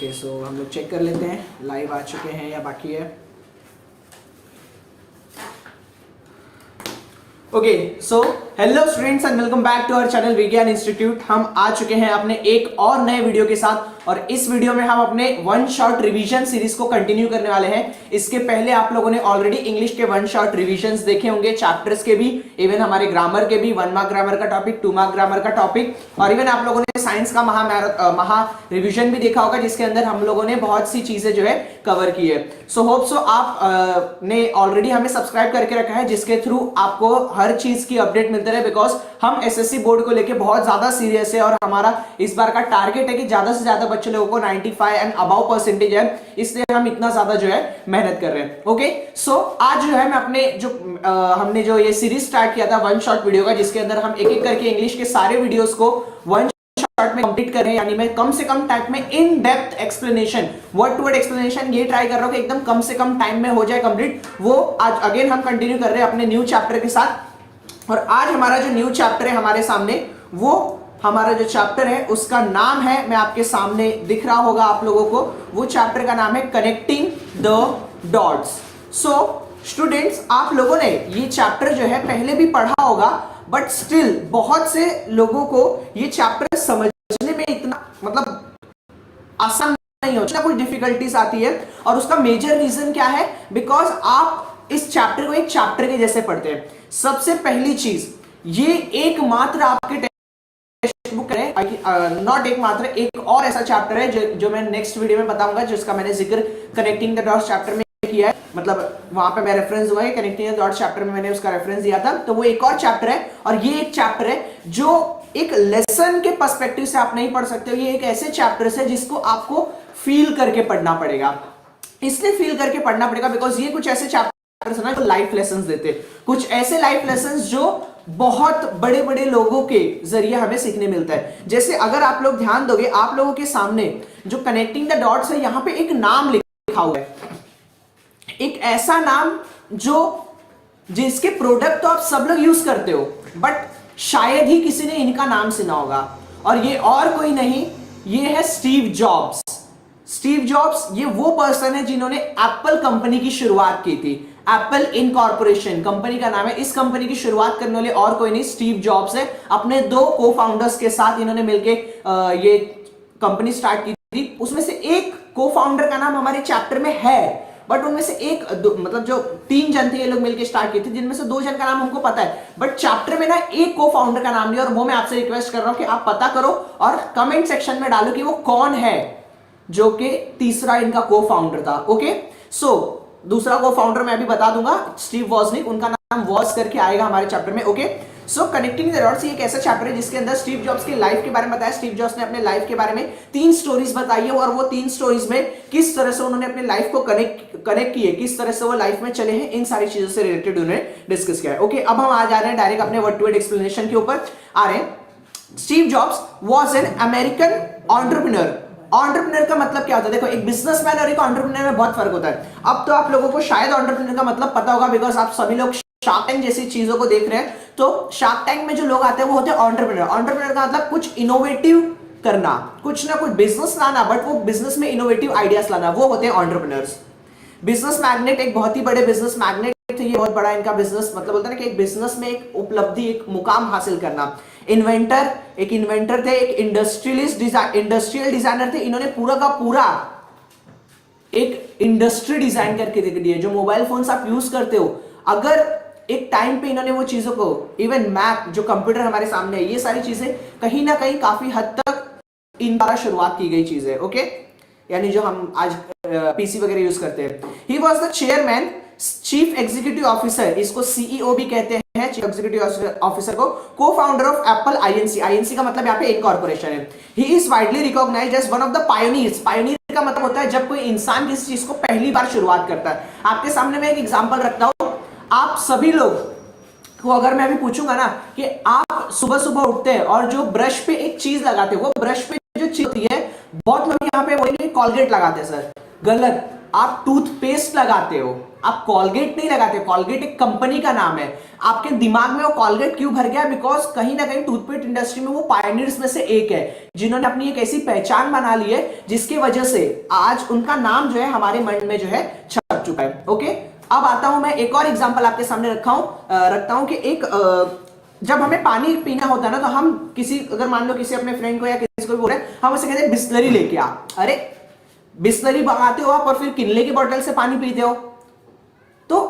Okay so हम लोग check कर लेते हैं लाइव आ चुके हैं या बाकी है। Okay so hello students and welcome back to our channel Vigyan institute. हम आ चुके हैं अपने एक और नए वीडियो के साथ और इस वीडियो में हम अपने वन शॉट रिवीजन सीरीज को कंटिन्यू करने वाले हैं। इसके पहले आप लोगों ने ऑलरेडी इंग्लिश के वन शॉट रिवीजन्स देखे होंगे, चैप्टर्स के भी, इवन हमारे ग्रामर के भी, 1 मार्क ग्रामर का टॉपिक, 2 मार्क ग्रामर का टॉपिक, और इवन आप लोगों ने साइंस का महा रिवीजन भी देखा होगा जिसके अंदर हम लोगों ने बहुत सी चीजें जो है कवर की है। सो होप सो आप ने ऑलरेडी हमें सब्सक्राइब करके रखा है जिसके थ्रू आपको हर चीज की अपडेट मिलती रहे, बिकॉज हम एसएससी बोर्ड को लेके बहुत ज्यादा सीरियस है और हमारा इस बार का टारगेट है कि ज्यादा से ज्यादा बच्चे लोगों को 95 एंड अबव परसेंटेज है, इसलिए हम इतना ज्यादा जो है मेहनत कर रहे हैं। ओके सो आज जो है मैं अपने हमने जो ये सीरीज स्टार्ट किया था वन शॉट वीडियो का, जिसके अंदर हम एक एक करके इंग्लिश के सारे वीडियोस को वन शॉट में कंप्लीट कर रहे हैं, यानी मैं कम से कम टाइम में in depth explanation, word to word explanation ये ट्राई कर रहा हूं कि एकदम कम से कम टाइम में हो जाए कंप्लीट। वो आज अगेन हम कंटिन्यू कर रहे हैं अपने न्यू चैप्टर के साथ। और आज हमारा जो न्यू चैप्टर है हमारे सामने, वो हमारा जो चैप्टर है उसका नाम है, मैं आपके सामने दिख रहा होगा आप लोगों को, वो चैप्टर का नाम है connecting the dots. So students, आप लोगों ने ये चैप्टर जो है पहले भी पढ़ा होगा, बट स्टिल बहुत से लोगों को ये चैप्टर समझने में इतना मतलब आसान नहीं होता, कुछ डिफिकल्टीज आती है। और उसका मेजर रीजन क्या है? बिकॉज आप इस चैप्टर को एक चैप्टर के जैसे पढ़ते हैं। सबसे पहली चीज, ये एकमात्र आपके टेक्स्ट बुक है, नॉट एकमात्र, एक और ऐसा चैप्टर है जो मैं नेक्स्ट वीडियो में बताऊंगा, जिसका मैंने जिक्र कनेक्टिंग द डॉट्स चैप्टर में किया है, मतलब वहां पे मैं रेफरेंस हुआ है, कनेक्टिंग द डॉट्स चैप्टर में मैंने उसका रेफरेंस दिया था। तो वो एक और चैप्टर है और ये एक चैप्टर है जो एक लेसन के पर्सपेक्टिव से आप नहीं पढ़ सकते हो। ये एक ऐसे चैप्टर है जिसको आपको फील करके पढ़ना पड़ेगा। इसलिए फील करके पढ़ना पड़ेगा बिकॉज ये कुछ ऐसे चैप्टर ना जो लाइफ लेसन्स देते, कुछ ऐसे लाइफ लेसन्स जो बहुत बड़े बड़े लोगों के जरिए हमें सीखने मिलता है। जैसे अगर आप लोग ध्यान दोगे, आप लोगों के सामने जो कनेक्टिंग द डॉट्स है, यहां पे एक नाम लिखा हुआ है, एक ऐसा नाम जिसके प्रोडक्ट तो आप सब लोग यूज करते हो, बट शायद ही किसी ने इनका नाम सुना होगा, और ये और कोई नहीं, ये है स्टीव जॉब्स। स्टीव जॉब्स ये वो पर्सन है जिन्होंने एप्पल कंपनी की शुरुआत की थी। एप्पल इनकॉर्पोरेशन कंपनी का नाम है। इस कंपनी की शुरुआत करने वाले और कोई नहीं, स्टीव जॉब्स है। अपने 2 को फाउंडर्स के साथ इन्होंने मिलकर ये कंपनी स्टार्ट की थी। उसमें से एक को फाउंडर का नाम हमारे चैप्टर में है, बट उनमें से एक मतलब जो 3 जन थे ये लोग मिलकर स्टार्ट किए थे, जिनमें से 2 जन का नाम हमको पता है, बट चैप्टर में ना एक को फाउंडर का नाम नहीं। और वो मैं आपसे रिक्वेस्ट कर रहा हूं कि आप पता करो और कमेंट सेक्शन में डालो कि वो कौन है जो कि तीसरा इनका को फाउंडर था। ओके सो दूसरा को फाउंडर मैं अभी बता दूंगा, स्टीव वॉजनिक, उनका नाम वॉज करके आएगा हमारे चैप्टर में। Okay so connecting the dots एक ऐसा चैप्टर है जिसके अंदर स्टीव जॉब्स की लाइफ के बारे में बताया। स्टीव जॉब्स ने अपने लाइफ के बारे में 3 स्टोरीज बताई है, और वो 3 स्टोरीज में किस तरह से उन्होंने अपने लाइफ को कनेक्ट किए, किस तरह से वो लाइफ में चले हैं, इन सारी चीजों से रिलेटेड उन्होंने डिस्कस किया है। ओके अब हम आ जा रहे हैं डायरेक्ट अपने वर्ड टू वर्ड एक्सप्लेनेशन के ऊपर आ रहे हैं। Steve jobs was an American entrepreneur. Entrepreneur का मतलब क्या होता है? देखो, एक बिजनेसमैन और एक एंटरप्रेन्योर में बहुत फर्क होता है। अब तो आप लोगों को शायद एंटरप्रेन्योर का मतलब पता होगा, बिकॉज आप सभी लोग शार्क टैंक जैसी चीजों को देख रहे हैं। तो शार्क टैंक में जो लोग आते हैं वो होते हैं एंटरप्रेन्योर। एंटरप्रेन्योर का मतलब कुछ इनोवेटिव करना, कुछ ना कुछ बिजनेस लाना, बट वो बिजनेस में इनोवेटिव आइडियाज लाना, वो होते हैं एंटरप्रेन्योर्स। बिजनेस मैग्नेट एक बहुत ही बड़े बिजनेस मैग्नेट थे, ये बहुत बड़ा इनका बिजनेस, मतलब बोलते हैं ना कि एक बिजनेस में एक उपलब्धि, एक मुकाम हासिल करना। इन्वेंटर, एक इन्वेंटर थे, एक इंडस्ट्रियल डिजाइनर थे। इन्होंने पूरा का पूरा एक इंडस्ट्री डिजाइन करके दे दी है। जो मोबाइल फोन्स आप यूज करते हो, अगर एक टाइम पे इन्होंने वो चीजों को, इवन मैक जो कंप्यूटर हमारे सामने है, ये सारी चीजें कहीं ना कहीं काफी हद तक इन द्वारा शुरुआत की गई चीज है। ओके यानी जो हम आज पीसी वगैरह यूज करते हैं। He was the chairman, chief executive officer, इसको सीईओ भी कहते हैं, चीफ एग्जीक्यूटिव ऑफिसर को, cofounder of Apple Inc. Inc का मतलब यहाँ पे इनकॉर्पोरेशन है। He is widely recognised as one of the pioneers. Pioneer का मतलब होता है जब कोई इंसान किसी चीज को पहली बार शुरुआत करता है। आपके सामने मैं एक एग्जांपल रखता हूं। आप सभी लोग को अगर मैं अभी पूछूंगा ना कि आप सुबह सुबह उठते हैं और जो ब्रश पे एक चीज लगाते हैं, वो ब्रश पे जो चीज होती है, बहुत लोग यहाँ पे बोलेंगे कॉलगेट लगाते हैं। सर गलत, आप टूथपेस्ट लगाते हो। आप कॉलगेट नहीं लगाते, कॉलगेट एक कंपनी का नाम है। आपके दिमाग में वो कॉलगेट क्यों भर गया? बिकॉज कहीं ना कहीं टूथपेस्ट इंडस्ट्री में वो पायनियर्स में से एक है जिन्होंने अपनी एक ऐसी पहचान बना ली है जिसकी वजह से आज उनका नाम जो है हमारे मन में जो है छप चुका है। ओके, अब आता हूं मैं एक और एग्जांपल आपके सामने रखता हूं कि एक जब हमें पानी पीना होता है ना, तो हम किसी, अगर मान लो किसी अपने फ्रेंड को या किसी को भी बोल रहे हैं, हम उसे कहते हैं बिस्लरी लेके आ। अरे बिस्लरी मंगाते हो आप और फिर किनले की बोतल से पानी पीते हो। तो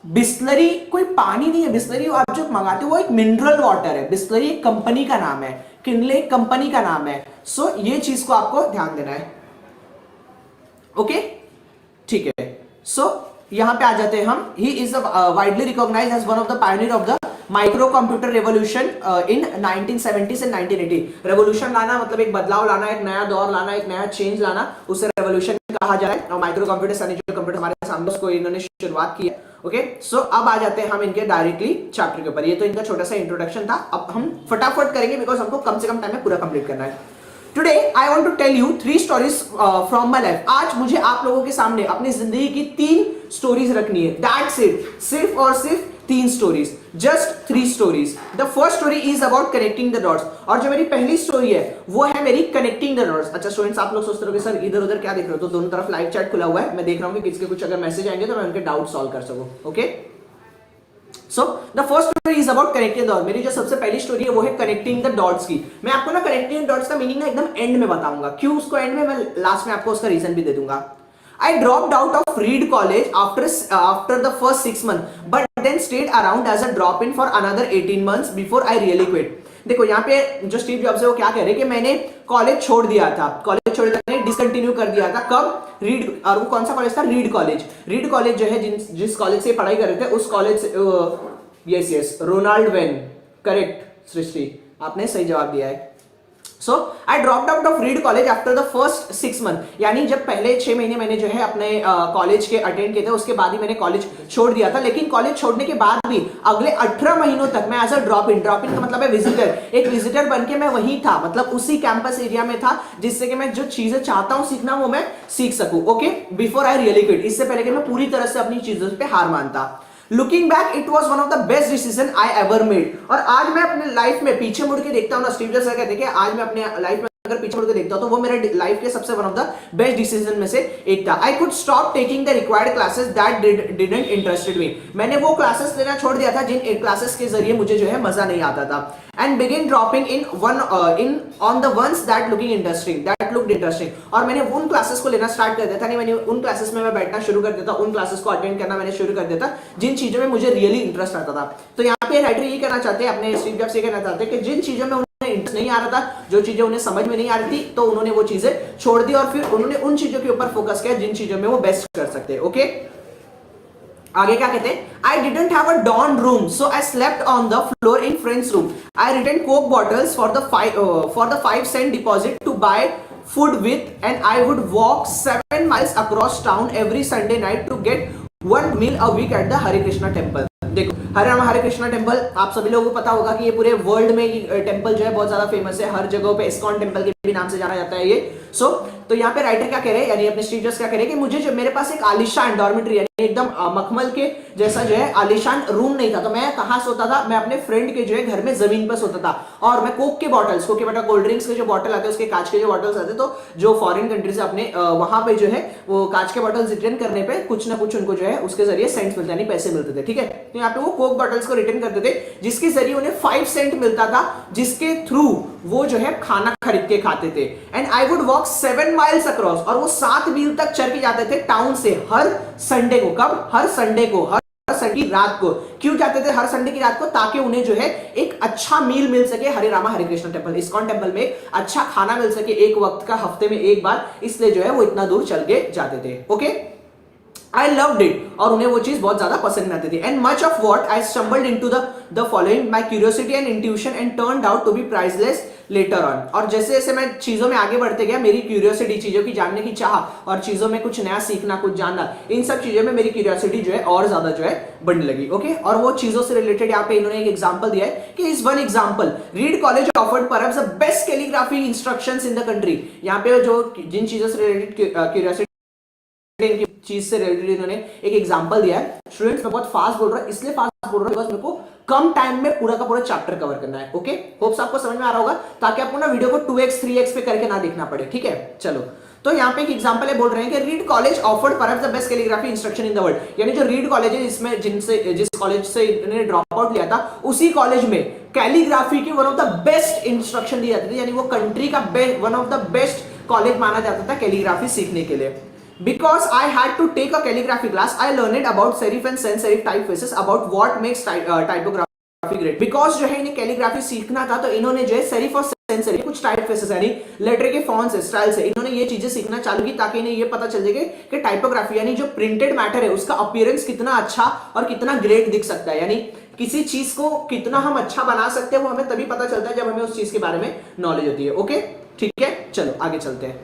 बिस्लरी कोई पानी नहीं है, बिस्लरी आप जो मंगाते हो वो एक मिनरल वाटर है। बिस्लरी एक कंपनी का नाम है, किनले एक कंपनी का नाम है। सो ये चीज को आपको ध्यान देना है। ओके, ठीक है। सो यहां पे आ जाते हैं हम। He is widely recognised as one of the pioneer of the micro computer revolution in 1970s and 1980। Revolution लाना मतलब एक बदलाव लाना, एक नया दौर लाना, एक नया चेंज लाना, उसे रेवोल्यूशन कहा जा रहा है। और माइक्रो कंप्यूटर यानी जो कंप्यूटर हमारे सामने उसको इन्होंने शुरुआत की है। ओके, सो अब आ जाते हैं हम इनके डायरेक्टली चैप्टर के ऊपर। ये तो इनका छोटा सा इंट्रोडक्शन था, अब हम फटाफट करेंगे बिकॉज हमको कम से कम टाइम में पूरा कंप्लीट करना है। Today I want to tell you 3 stories from my life. आज मुझे आप लोगों के सामने अपनी जिंदगी की 3 स्टोरीज रखनी है। दैट्स इट, सिर्फ और सिर्फ 3 stories, just 3 stories. The first story is about connecting the dots, और जो मेरी पहली स्टोरी है वो है मेरी कनेक्टिंग द डॉट्स। अच्छा स्टूडेंट्स, आप लोग सोचते रहोगे सर इधर उधर क्या देख रहे हो, तो दोनों तरफ लाइव चैट खुला हुआ है, मैं देख रहा हूं कि किसके कुछ अगर मैसेज आएंगे तो मैं उनके डाउट सॉल्व कर सकूं। Okay, so the first story is about connecting the dots. मेरी जो सबसे पहली स्टोरी है वो है कनेक्टिंग द डॉट्स की। मैं आपको ना कनेक्टिंग द डॉट्स का मीनिंग ना एकदम एंड में बताऊंगा, क्यों उसको एंड में, मैं लास्ट में आपको उसका रीजन भी दे दूंगा। I dropped out of Reed College after the first 6 months, but then stayed around as a drop-in for another 18 months before I really quit. देखो यहाँ पे जो स्टीव जॉब्स है वो क्या कह रहे हैं कि मैंने कॉलेज छोड़ दिया था, कॉलेज छोड़ दिया था, डिसकंटिन्यू कर दिया था। कब? रीड, और वो कौन सा कॉलेज था? Read college. रीड कॉलेज जो है जिस कॉलेज से पढ़ाई कर रहे थे उस कॉलेज से, यस रोनाल्ड वेन, करेक्ट सृष्टि, आपने सही जवाब दिया है। So I dropped out of Reed College after the first 6 months, यानी जब पहले 6 महीने मैंने जो है अपने कॉलेज के अटेंड किए थे, उसके बाद ही मैंने कॉलेज छोड़ दिया था। लेकिन कॉलेज छोड़ने के बाद भी अगले 18 महीनों तक मैं एज अ ड्रॉप इन का मतलब है विजिटर, एक विजिटर बन के मैं वहीं था, मतलब उसी कैंपस एरिया में था, जिससे कि मैं जो चीजें चाहता हूं सीखना वो मैं सीख सकूं। Okay, before I really quit, इससे पहले कि मैं पूरी तरह से अपनी चीजों पे हार मानता। Looking back it was one of the best decision I ever made. और आज मैं अपने लाइफ में पीछे मुड़ के देखता हूं ना, स्टीव जॉब्स कहते हैं कि आज मैं अपने लाइफ में अगर पीछे मुड़ के देखता हूं तो वो मेरे लाइफ के सबसे one of the best decision में से एक था। I could stop taking the required classes that didn't interested me. मैंने वो क्लासेस लेना छोड़ दिया था जिन क्लासेस के जरिए मुझे जो है मजा नहीं आता था। And begin dropping in on the ones that looked interesting. और मैंने उन क्लासेस को लेना स्टार्ट कर दिया था, नहीं मैंने उन क्लासेस में मैं बैठना शुरू कर देता, उन क्लासेस को अटेंड करना मैंने शुरू कर देता जिन चीजों में मुझे रियली इंटरेस्ट आता था। तो यहाँ पे राइटर ये कहना चाहते हैं, अपने स्टीव जॉब्स ये कहना चाहते हैं कि जिन चीजों में इंटरेस्ट नहीं आ रहा था, जो चीजें उन्हें समझ में नहीं आ रही थी, तो उन्होंने वो चीजें छोड़ दी और फिर उन्होंने उन चीजों के ऊपर फोकस किया जिन चीजों में वो बेस्ट कर सकते हैं। ओके, आगे क्या कहते हैं? I didn't have a dorm room, so I slept on the floor in friend's room. I returned Coke bottles for the 5-cent deposit to buy food with, and I would walk 7 miles across town every Sunday night to get one meal a week at the Hare Krishna temple. देखो हरे Krishna temple, आप सभी लोगों को पता होगा कि ये पूरे वर्ल्ड में ये टेम्पल जो है बहुत ज्यादा फेमस है, हर जगह पे इस्कॉन टेम्पल के भी नाम से जाना जाता है ये। तो यहाँ पे राइटर क्या कह रहे हैं, यानी अपने स्टीव जॉब्स क्या कह रहे हैं कि मुझे जो मेरे पास एक आलिशान डॉर्मेटरी यानी एकदम मखमल के जैसा जो है आलिशान रूम नहीं था, तो मैं कहाँ सोता था? मैं अपने फ्रेंड के जो है घर में जमीन पर सोता था। और मैं कोक के बॉटल्स, कोल्ड ड्रिंक्स के जो बॉटल आते हैं, उसके कांच के जो बॉटल्स आते, तो जो फॉरेन कंट्री से अपने वहां पे जो है वो कांच के बॉटल्स रिटर्न करने पे कुछ ना कुछ उनको जो है उसके जरिए सेंट्स मिलते, यानी पैसे मिलते थे। ठीक है, तो यहाँ पे वो कोक बॉटल्स को रिटर्न करते थे जिसके जरिए उन्हें 5 सेंट मिलता था, जिसके थ्रू वो जो है खाना खरीद के खाते थे। And I would walk 7 miles across, और वो 7 मील तक चल के जाते थे टाउन से हर संडे को। कब? हर संडे को, हर संडे की रात को। क्यों जाते थे हर संडे की रात को? ताकि उन्हें जो है एक अच्छा मील मिल सके हरे रामा हरे कृष्ण टेम्पल, इस्कॉन टेम्पल में अच्छा खाना मिल सके एक वक्त का, हफ्ते में एक बार, इसलिए जो है वो इतना दूर चल के जाते थे। ओके, I loved it, और उन्हें वो चीज बहुत ज्यादा पसंद आती थी। And much of what I stumbled into the following, my curiosity and intuition, and turned out to be priceless later on. और जैसे जैसे मैं चीजों में आगे बढ़ते गया, मेरी क्यूरियोसिटी, चीजों की जानने की चाह और चीजों में कुछ नया सीखना, कुछ जानना, इन सब चीजों में मेरी क्यूरियोसिटी जो है और ज्यादा जो है बढ़ने लगी। ओके, और वो चीजों से रिलेटेड यहाँ पे इन्होंने एक एग्जांपल दिया है कि इस one example, read college offered perhaps the best calligraphy instructions in the country. यहाँ पे जो जिन चीजों से रिलेटेड क्यूरियोसिटी की चीज से रिलेटेड इन्होंने एक एग्जांपल दिया है। स्टूडेंट्स मैं बहुत फास्ट बोल रहा हूं, इसलिए फास्ट बोल रहा हूं बिकॉज़ मेरे को कम टाइम में पूरा का पूरा चैप्टर कवर करना है। ओके, होप्स आपको समझ में आ रहा होगा, ताकि आपको ना वीडियो को 2x 3x पे करके ना देखना पड़े। ठीक है, चलो तो यहाँ पे एक एग्जांपल है, बोल रहे हैं कि read college offered perhaps the best calligraphy instruction in the world, यानी जो रीड कॉलेज है जिसमें जिस कॉलेज से इन्होंने ड्रॉप आउट लिया था, उसी कॉलेज में कैलीग्राफी की one of the best instruction दी जाती थी, यानी वो कंट्री का one of the best college माना जाता था कैलीग्राफी सीखने के लिए। Because I had to take a calligraphy class, I learned about serif and sans serif typefaces, about what makes typography great. Because जो है इन्हें कैलीग्राफी सीखना था, तो इन्होंने जो है सेरिफ और sans serif कुछ टाइपफेसेस यानी लेटर के फॉन्ट्स है, स्टाइल्स है, इन्होंने ये चीजें सीखना चालू की ताकि इन्हें ये पता चल जाए कि टाइपोग्राफी यानी जो प्रिंटेड मैटर है उसका अपीयरेंस कितना अच्छा और कितना ग्रेट दिख सकता है, यानी किसी चीज को कितना हम अच्छा बना सकते हैं वो हमें तभी पता चलता है जब हमें उस चीज के बारे में नॉलेज होती है। ओके, ठीक है, चलो आगे चलते हैं।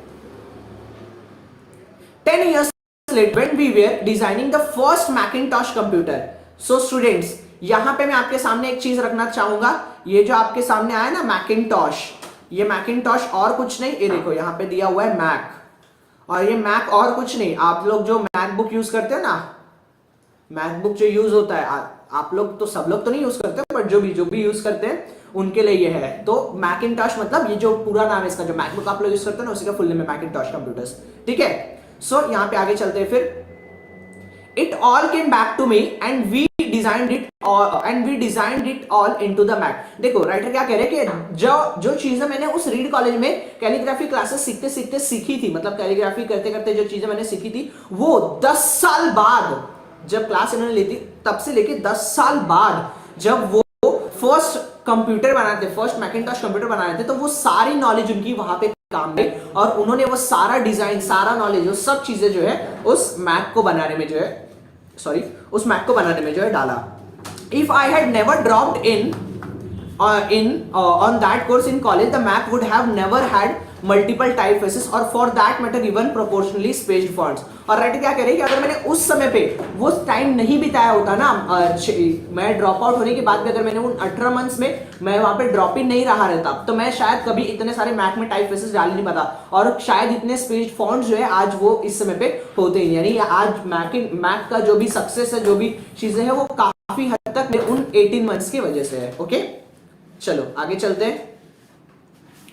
10 years later when we were designing the first Macintosh computer, so students यहां पे मैं आपके सामने एक चीज रखना चाहूंगा, ये जो आपके सामने आया ना मैकिंटॉश, ये मैकिंटॉश और कुछ नहीं, ये देखो यहां पे दिया हुआ है मैक, और ये मैक और कुछ नहीं, आप लोग जो मैकबुक यूज करते हो ना, मैकबुक जो यूज होता है, आप लोग तो सब लोग तो नहीं यूज करते, बट जो भी यूज करते हैं उनके लिए ये है। तो मैकिंटॉश मतलब ये जो पूरा नाम है इसका, जो मैकबुक आप लोग यूज करते हैं ना उसी का फुल नेम है मैकिंटॉश कंप्यूटर्स। ठीक है, सो यहां पे आगे चलते हैं फिर। It all came back to me and we designed it all into the Mac. देखो राइटर क्या कह रहे हैं कि जो चीजें मैंने उस रीड कॉलेज में कैलीग्राफी क्लासेस सीखते सीखते सीखी थी, मतलब कैलीग्राफी करते करते जो चीजें मैंने सीखी थी वो 10 साल बाद, जब क्लास इन्होंने ली थी तब से लेके 10 साल बाद जब वो फर्स्ट कंप्यूटर बनाते थे, फर्स्ट मैकिंटॉश कंप्यूटर बनाए थे, तो वो सारी नॉलेज उनकी वहां पे काम में, और उन्होंने वो सारा डिजाइन, सारा नॉलेज, वो सब चीजें जो है उस मैक को बनाने में जो है, उस मैक को बनाने में जो है डाला। If I had never dropped in on that course in college, the Mac would have never had multiple typefaces or for that matter even proportionally spaced fonts। और राइटर क्या कह रहे हैं कि अगर मैंने उस समय पे वो टाइम नहीं बिताया होता ना, मैं ड्रॉप आउट होने के बाद भी अगर मैंने उन 18 मंथ्स में मैं वहां पे ड्रॉप इन नहीं रहा रहता, तो मैं शायद कभी इतने सारे मैक में टाइपफेसेस डाल नहीं पाता, और शायद इतने स्पेस्ड फॉन्ट्स जो है आज वो इस समय पे होते ही, यानी आज मैक का जो भी सक्सेस है, जो भी चीजें हैं, वो काफी हद तक उन 18 मंथ्स की वजह से है। ओके, चलो आगे चलते हैं।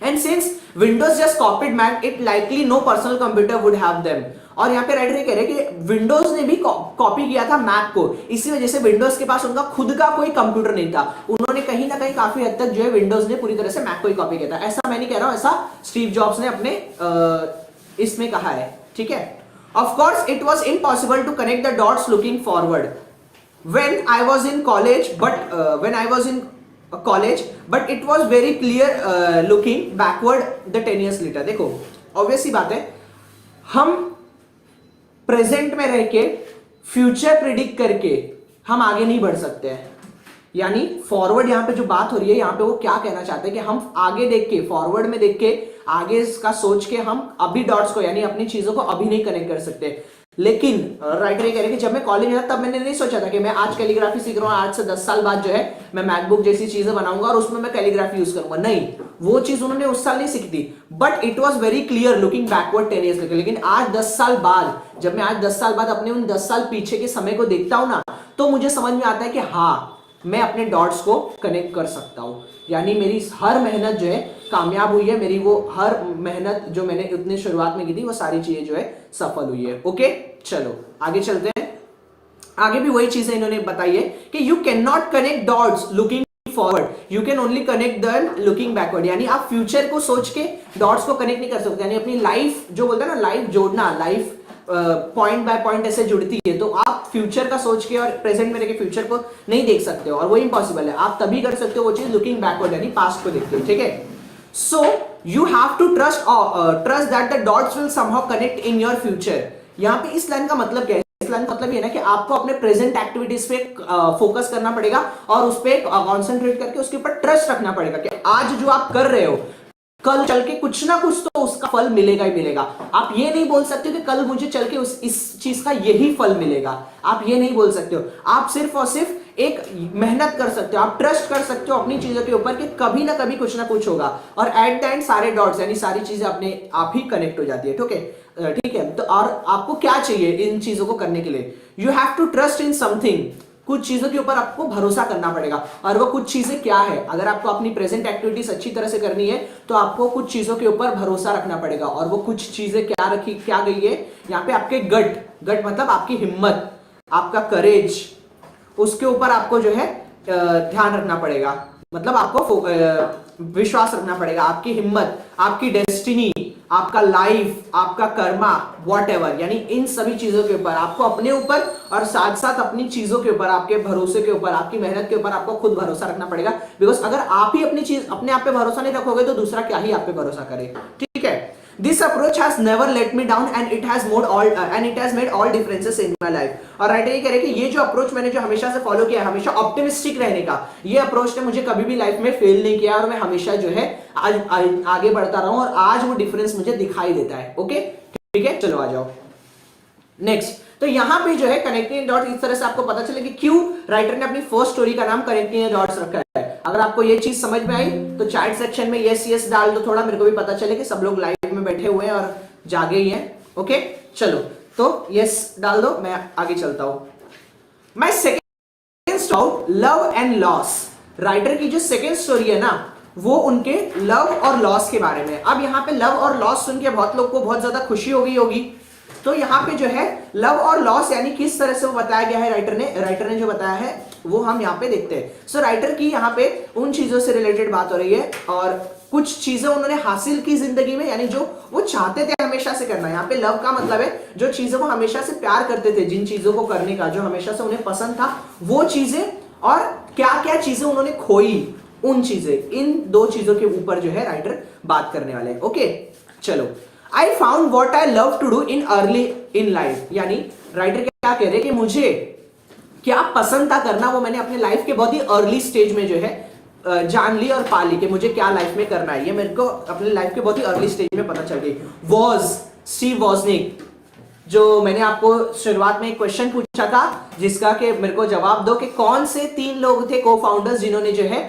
And since Windows just copied Mac, it likely no personal computer would have them. और यहाँ पे राइटर कह रहे हैं कि विंडोज ने भी कॉपी किया था मैक को, इसी वजह से विंडोज के पास उनका खुद का कोई कंप्यूटर नहीं था, उन्होंने कहीं ना कहीं काफी हद तक जो है विंडोज ने पूरी तरह से मैक को ही कॉपी किया था। ऐसा मैं नहीं कह रहा हूं, ऐसा स्टीव जॉब्स ने अपने इसमें कहा है। ठीक है, of course it was impossible to connect the dots looking forward when I was in college, but it was very clear looking backward the 10 years later। देखो ऑब्वियस ही बात है, हम प्रेजेंट में रह के फ्यूचर प्रिडिक्ट करके हम आगे नहीं बढ़ सकते हैं, यानी फॉरवर्ड यहां पे जो बात हो रही है, यहां पे वो क्या कहना चाहते हैं कि हम आगे देख के, फॉरवर्ड में देख के, आगे इसका सोच के हम अभी डॉट्स को यानी अपनी चीजों को अभी नहीं कनेक्ट कर सकते। लेकिन राइटर ये कह रहे हैं कि जब मैं कॉलेज में था तब मैंने नहीं सोचा था कि मैं आज कैलीग्राफी सीख रहा हूं, आज से 10 साल बाद जो है मैं मैकबुक जैसी चीजें बनाऊंगा और उसमें मैं कैलीग्राफी यूज करूंगा। नहीं, वो चीज उन्होंने उस साल नहीं सीखी थी, but it was very clear looking backward 10 years लेकर। लेकिन आज 10 साल बाद, जब मैं आज 10 साल बाद अपने उन 10 साल पीछे के समय को देखता हूं ना, तो मुझे समझ में आता है कि हाँ, मैं अपने डॉट्स को कनेक्ट कर सकता हूं, यानी मेरी हर मेहनत जो है कामयाब हुई है, मेरी वो हर मेहनत जो मैंने उतनी शुरुआत में की थी वो सारी चीजें जो है सफल हुई है। ओके, चलो आगे चलते हैं। आगे भी वही चीजें इन्होंने बताई है कि you can not connect dots looking forward, you can only connect them looking backward, यानी आप फ्यूचर को सोच के डॉट्स को कनेक्ट नहीं कर सकते, यानी अपनी लाइफ जो बोलते हैं ना, लाइफ जोड़ना, लाइफ पॉइंट बाय पॉइंट ऐसे जुड़ती है, तो आप फ्यूचर का सोच के और प्रेजेंट में रह के फ्यूचर को नहीं देख सकते हो, और वो इम्पॉसिबल है। आप तभी कर सकते हो वो चीज लुकिंग बैकवर्ड, यानी पास्ट को देखते हो। ठीक है, so you have to trust that the dots will somehow connect in your future. यहाँ पे इस लाइन का मतलब क्या है? इस लाइन का मतलब ये ना कि आपको अपने प्रेजेंट एक्टिविटीज पे फोकस करना पड़ेगा और उस पे कॉन्सेंट्रेट करके उसके ऊपर ट्रस्ट रखना पड़ेगा कि आज जो आप कर रहे हो, कल चल के कुछ ना कुछ तो उसका फल मिलेगा ही मिलेगा। आप ये नहीं बोल सकते कि कल मुझे चल के इस चीज का यही फल मिलेगा, आप ये नहीं बोल सकते हो। आप सिर्फ और सिर्फ एक मेहनत कर सकते हो, आप ट्रस्ट कर सकते हो अपनी चीजों के ऊपर कि कभी ना कुछ होगा, और एट द एंड सारे डॉट्स यानी सारी चीजें अपने आप ही कनेक्ट हो जाती है। ठीक है, ठीक है, तो और आपको क्या चाहिए इन चीजों को करने के लिए? You have to trust in something, कुछ चीजों के ऊपर आपको भरोसा करना पड़ेगा। और वो कुछ चीजें क्या है? अगर आपको अपनी प्रेजेंट एक्टिविटीज अच्छी तरह से करनी है तो आपको कुछ चीजों के ऊपर भरोसा रखना पड़ेगा। और वो कुछ चीजें क्या गई है यहाँ पे? आपके गट मतलब आपकी हिम्मत, आपका करेज, उसके ऊपर आपको जो है ध्यान रखना पड़ेगा। मतलब आपको विश्वास रखना पड़ेगा, आपकी हिम्मत, आपकी डेस्टिनी, आपका लाइफ, आपका कर्मा, व्हाटएवर, यानी इन सभी चीजों के ऊपर आपको अपने ऊपर और साथ साथ अपनी चीजों के ऊपर, आपके भरोसे के ऊपर, आपकी मेहनत के ऊपर आपको खुद भरोसा रखना पड़ेगा। बिकॉज अगर आप ही अपने आप पे भरोसा नहीं रखोगे तो दूसरा क्या ही आप पे भरोसा करे। ठीक है, This approach has never let me down and it has made all differences in my life. और राइटर ये कह रहे हैं कि ये जो अप्रोच मैंने जो हमेशा से फॉलो किया है, हमेशा ऑप्टिमिस्टिक रहने का, ये अप्रोच ने मुझे कभी भी लाइफ में फेल नहीं किया और मैं हमेशा जो है आज आगे बढ़ता रहा हूं और आज वो डिफरेंस मुझे दिखाई देता है। ओके, ठीक है, चलो आ जाओ नेक्स्ट। तो यहां पे जो है कनेक्टिंग डॉट्स, इस तरह से आपको पता चले कि क्यों राइटर ने अपनी फर्स्ट स्टोरी का नाम कनेक्टिंग डॉट्स रखा है। अगर आपको ये चीज समझ में आई तो चैट सेक्शन में यस यस डाल दो, थोड़ा मेरे को भी पता चले कि सब लोग लाइव में बैठे हुए हैं और जागे ही हैं। ओके, चलो तो यस डाल दो, मैं आगे चलता हूं। My second story love and loss, writer की जो सेकंड स्टोरी है ना वो उनके लव और लॉस के बारे में। अब यहाँ पे लव और लॉस सुन के बहुत लोग को बहुत ज्यादा खुशी हो गई होगी। तो यहाँ पे जो है लव और लॉस यानी किस तरह से वो बताया गया है, राइटर ने जो बताया है वो हम यहाँ पे देखते हैं। सो राइटर की यहाँ पे उन चीजों से रिलेटेड बात हो रही है और कुछ चीजें उन्होंने हासिल की जिंदगी में, यानी जो वो चाहते थे हमेशा से करना। यहाँ पे लव का मतलब है जो चीजों को हमेशा से प्यार करते थे, जिन चीजों को करने का जो हमेशा से उन्हें पसंद था वो चीजें, और क्या क्या चीजें उन्होंने खोई, उन चीजें, इन दो चीजों के ऊपर जो है राइटर बात करने वाले हैं। ओके, चलो। I found what I love to do in early in life, यानी राइटर क्या कह रहे हैं कि मुझे क्या पसंद था करना वो मैंने अपने लाइफ के बहुत ही अर्ली स्टेज में जो है जान ली और पा ली कि मुझे क्या लाइफ में करना है। ये मेरे को अपने लाइफ के बहुत ही अर्ली स्टेज में पता चल गई। स्टीव वॉजनिक, जो मैंने आपको शुरुआत में एक क्वेश्चन पूछा था जिसका कि मेरे को जवाब दो कि कौन से 3 लोग थे को फाउंडर्स जिन्होंने जो है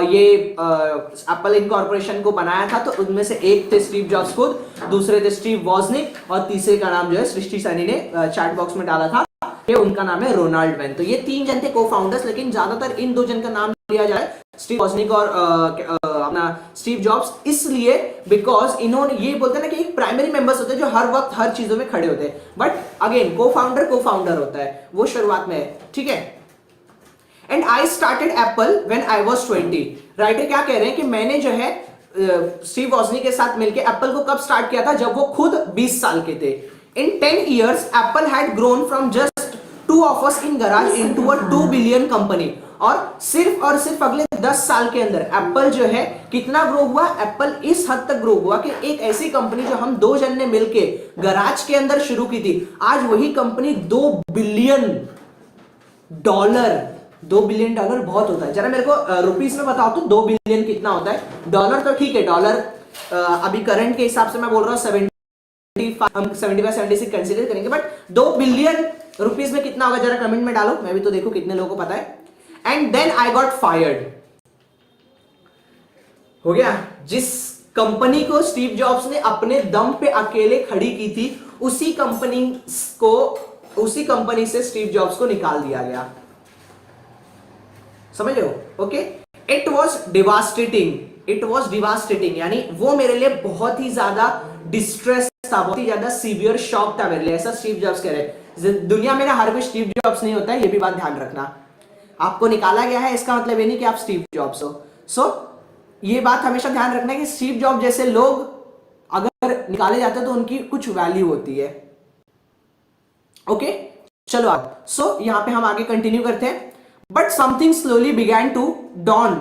ये एप्पल इनकॉर्पोरेशन को बनाया था। तो उनमें से एक थे स्टीव जॉब्स खुद, दूसरे थे स्टीव वॉजनिक और तीसरे का नाम जो है सृष्टि सैनी ने चैट बॉक्स में डाला था, ये उनका नाम है रोनाल्ड वेन। तो ये 3 जन थे को फाउंडर्स, लेकिन ज्यादातर इन 2 जन का नाम लिया जाए स्टीव वॉजनिक और अपना स्टीव जॉब्स, इसलिए बिकॉज इन्होंने ये बोलते हैं ना कि एक प्राइमरी मेंबर्स होते हैं जो हर वक्त हर चीजों में खड़े होते हैं, बट अगेन को फाउंडर होता है, वो शुरुआत में है। ठीक है, and I started Apple when I was 20। Writer क्या कह रहे हैं कि मैंने जो है स्टीव वॉजनिक के साथ मिलकर एप्पल को कब स्टार्ट किया था? जब वो खुद 20 साल के थे। इन 10 years Apple had grown from just 2 of us in garage into a 2 billion company. और सिर्फ अगले 10 साल के अंदर एप्पल जो है कितना ग्रो हुआ? एप्पल इस हद तक ग्रो हुआ कि एक ऐसी कंपनी जो हम 2 जन ने मिलके गराज के अंदर शुरू की थी, आज वही कंपनी $2 बिलियन। $2 बिलियन बहुत होता है, जरा मेरे को रुपीस में बताओ तो 2 बिलियन कितना होता है? डॉलर तो ठीक है, डॉलर अभी करंट के हिसाब से मैं बोल रहा हूं 75-76 कंसीडर करेंगे, बट 2 बिलियन रुपीस में कितना होगा? जरा कमेंट में डालो, मैं भी तो देखो कितने लोगों को पता है। And then I got fired, हो गया। जिस कंपनी को स्टीव जॉब्स ने अपने दम पे अकेले खड़ी की थी, उसी कंपनी से स्टीव जॉब्स को निकाल दिया गया। समझ लो? ओके, इट वॉज डिवास्टेटिंग, यानी वो मेरे लिए बहुत ही ज्यादा डिस्ट्रेस था, बहुत ही ज्यादा सीवियर शॉक था मेरे लिए, ऐसा स्टीव जॉब्स कह रहे। दुनिया में ना हर कोई स्टीव जॉब्स नहीं होता है, ये भी बात ध्यान रखना। आपको निकाला गया है इसका मतलब ये नहीं कि आप स्टीव जॉब्स हो। सो ये बात हमेशा ध्यान रखना है कि स्टीव जॉब्स जैसे लोग अगर निकाले जाते हैं तो उनकी कुछ वैल्यू होती है। ओके, चलो आप। सो यहां पे हम आगे कंटिन्यू करते हैं। But something slowly began to dawn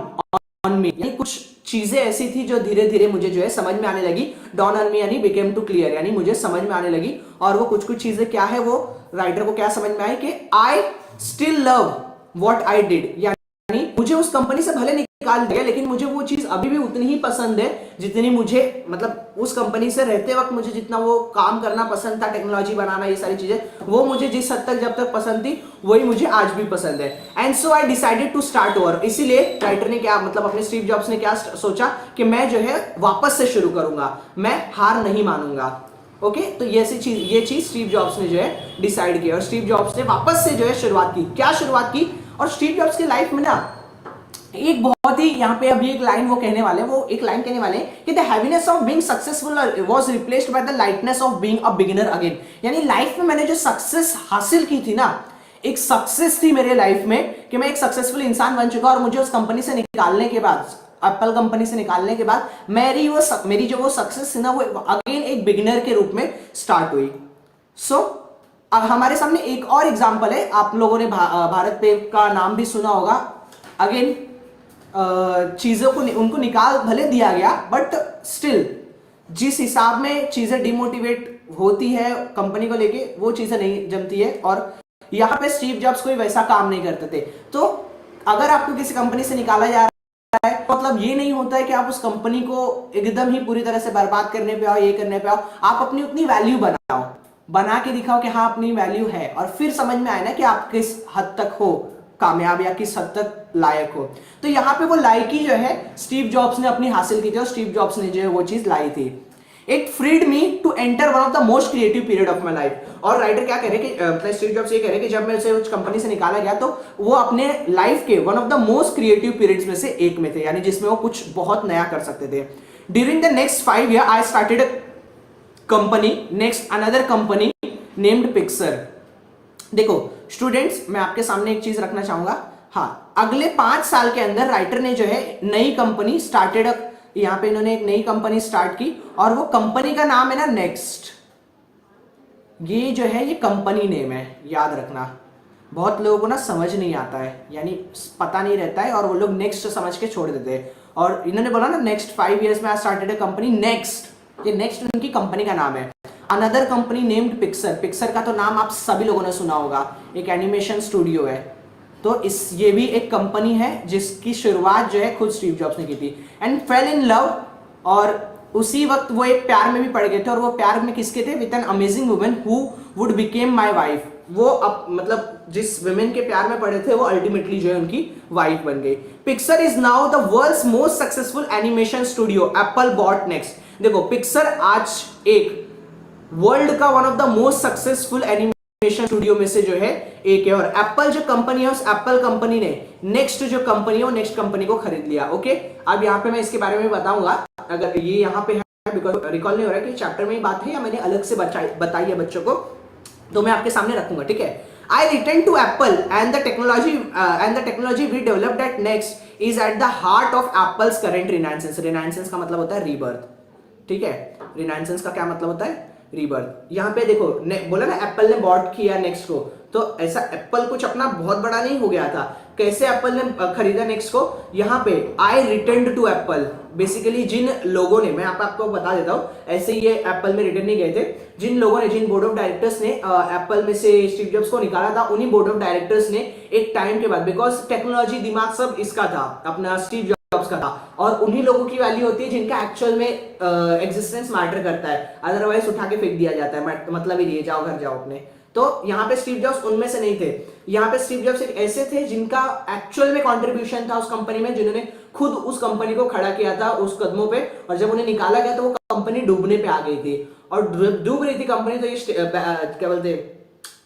on me, यानी कुछ चीजें ऐसी थी जो धीरे धीरे मुझे जो है समझ में आने लगी। डॉन ऑन मी यानी बिकेम टू क्लियर, यानी मुझे समझ में आने लगी। और वो कुछ चीजें क्या है, वो राइटर को क्या समझ में आई कि I still love what I did, यानी मुझे उस कंपनी से भले निकाल दिया लेकिन मुझे वो चीज अभी भी उतनी ही पसंद है जितनी मुझे, मतलब उस कंपनी से रहते वक्त मुझे जितना वो काम करना पसंद था, टेक्नोलॉजी बनाना, ये सारी चीजें, वो मुझे जिस हद तक जब तक पसंद थी वही मुझे आज भी पसंद है। And so I decided to start over. इसीलिए राइटर ने क्या, मतलब अपने स्टीव जॉब्स ने क्या सोचा कि मैं जो है वापस से शुरू करूंगा, मैं हार नहीं मानूंगा। ओके तो ये चीज स्टीव जॉब्स ने जो है डिसाइड किया और स्टीव जॉब्स ने वापस से जो है शुरुआत की। क्या शुरुआत की? और स्टीव जॉब्स की लाइफ में ना एक बहुत ही यहाँ पे अभी एक लाइन वो कहने वाले हैं, वो एक लाइन कहने वाले हैं कि the heaviness of being successful was replaced by the lightness of being a beginner again. यानी लाइफ में मैंने जो सक्सेस हासिल की थी ना, एक सक्सेस थी मेरे लाइफ में कि मैं एक सक्सेसफुल इंसान बन चुका और मुझे उस कंपनी से निकालने के बाद, एप्पल कंपनी से निकालने के बाद मेरी जो वो सक्सेस थी ना, वो अगेन एक बिगिनर के रूप में स्टार्ट हुई। सो अब हमारे सामने एक और एग्जांपल है, आप लोगों ने भारत पे का नाम भी सुना होगा। अगेन चीजों को उनको निकाल भले दिया गया, बट स्टिल जिस हिसाब में चीजें डिमोटिवेट होती है कंपनी को लेके, वो चीजें नहीं जमती है और यहां पे स्टीव जॉब्स कोई वैसा काम नहीं करते थे। तो अगर आपको किसी कंपनी से निकाला जा रहा है, मतलब ये नहीं होता है कि आप उस कंपनी को एकदम ही पूरी तरह से बर्बाद करने पे आओ, ये करने पे आओ। आप अपनी उतनी वैल्यू बनाओ, बना के दिखाओ कि हाँ अपनी वैल्यू है, और फिर समझ में आए ना कि आप किस हद तक हो कामयाब या किस हद तक लायक हो। तो यहाँ पे वो लायकी जो है स्टीव जॉब्स ने अपनी हासिल की थी और स्टीव जॉब्स ने जो है वो चीज लाई थी। It freed me to enter one of the most creative period of my life. और राइटर क्या कह रहे हैं कि स्टीव जॉब्स ये कह रहे हैं कि जब मैं उसे उस कंपनी से निकाला गया तो वो अपने लाइफ के one of the most creative periods में से एक में थे, यानी जिसमें वो कुछ बहुत नया कर सकते थे। During the next 5 years I started a company, next another company named Pixar. देखो स्टूडेंट्स, मैं आपके सामने एक चीज रखना चाहूंगा। हाँ, अगले 5 साल के अंदर राइटर ने जो है नई कंपनी स्टार्टेड, यहां पे इन्होंने एक नई कंपनी स्टार्ट की और वो कंपनी का नाम है ना नेक्स्ट। ये जो है ये कंपनी नेम है, याद रखना। बहुत लोगों को ना समझ नहीं आता है, यानी पता नहीं रहता है और वो लोग नेक्स्ट समझ के छोड़ देते हैं। और इन्होंने बोला ना नेक्स्ट 5 years में I started a company next. ये नेक्स्ट उनकी कंपनी का नाम है। Another company named Pixar. Pixar का तो नाम आप सभी लोगों ने सुना होगा, एक एनिमेशन स्टूडियो है। तो ये भी एक कंपनी है जिसकी शुरुआत जो है खुद स्टीव जॉब्स ने की थी। एंड फेल इन लव, और उसी वक्त वो एक प्यार में भी पड़ गए थे, और वो प्यार में किसके थे? With an amazing woman who would became my wife. वो मतलब जिस वुमेन के प्यार में पड़े थे वो अल्टीमेटली जो है उनकी वाइफ बन गई। Pixar is now the world's most successful animation studio, Apple bought NeXT. देखो पिक्सर आज एक वर्ल्ड का one of the most successful animation studio में से जो है एक है, और एप्पल जो कंपनी है उस एप्पल कंपनी ने नेक्स्ट जो कंपनी है वो नेक्स्ट कंपनी को खरीद लिया। ओके, अब यहाँ पे मैं इसके बारे में बताऊंगा, अगर ये यहाँ पे है बिकॉज रिकॉल नहीं हो रहा है कि चैप्टर में ही बात है या मैंने अलग से बताई है बच्चों को, तो मैं आपके सामने रखूंगा, ठीक है। I returned to Apple and the technology we developed at Next is at the heart of Apple's current renaissance। renaissance का मतलब होता है रीबर्थ, ठीक है। renaissance का क्या मतलब होता है? रीबर्थ। यहाँ पे देखो बोला ना एप्पल ने बॉट किया नेक्स्ट को, तो ऐसा एप्पल कुछ अपना बहुत बड़ा नहीं हो गया था। कैसे एप्पल ने खरीदा नेक्स्ट को? यहाँ पे आई रिटर्न टू एप्पल। बेसिकली जिन लोगों ने, मैं आपको बता देता हूँ, ऐसे ये एप्पल में रिटर्न नहीं गए थे। जिन लोगों ने, जिन बोर्ड ऑफ डायरेक्टर्स ने एप्पल में से स्टीव जॉब्स को निकाला था, उन्हीं बोर्ड ऑफ डायरेक्टर्स ने एक टाइम के बाद, बिकॉज टेक्नोलॉजी दिमाग सब इसका था, अपना स्टीव जॉब्स का था, और उन्हीं लोगों की वैल्यू होती है जिनका एक्चुअल में एग्जिस्टेंस मैटर करता है, अदरवाइज उठा के फेंक दिया जाता है, मतलब ही नहीं, जाओ घर जाओ अपने। तो यहाँ पे स्टीव जॉब्स उनमें से नहीं थे। यहाँ पे स्टीव जॉब्स एक ऐसे थे जिनका एक्चुअल में कंट्रीब्यूशन था उस कंपनी में, जिन्होंने खुद उस कंपनी को खड़ा किया था उस कदमों पे, और जब उन्हें निकाला गया तो वो कंपनी डूबने पे आ गई थी, और डूब रही थी कंपनी। तो ये क्या बोलते,